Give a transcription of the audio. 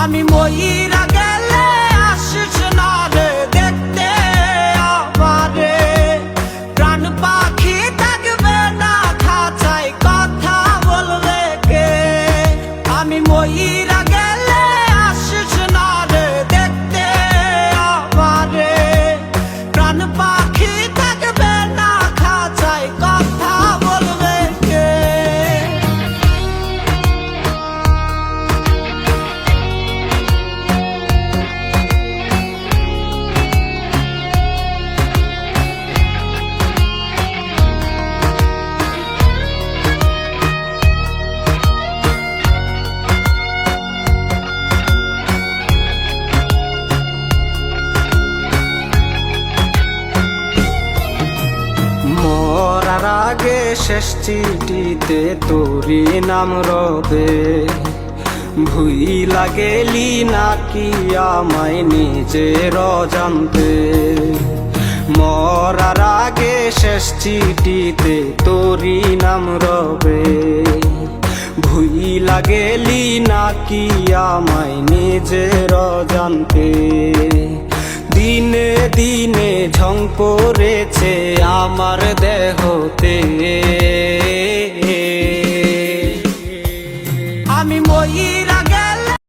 আমি মইরা গেলে আসিস না রে দেখতে আমারে। প্রাণ পাখি থাকবে না খাঁচায়, কথা বলবে কে? আমি মইরা গেলে আসিস না রে দেখতে আমারে। প্রাণ পাখি থাকবে না খাঁচায়, কথা বলবে কে? মরার আগে শেষ চিঠিতে তোরি নাম রবে, ভুইলা গেলি নাকি আমায় নিজের অজান্তে। মরার আগে শেষ চিঠিতে তোরি নাম রবে, ভুইলা গেলি নাকি আমায় নিজের অজান্তে। দিনে দিনে ঝং পড়েছে আমার দেহতে,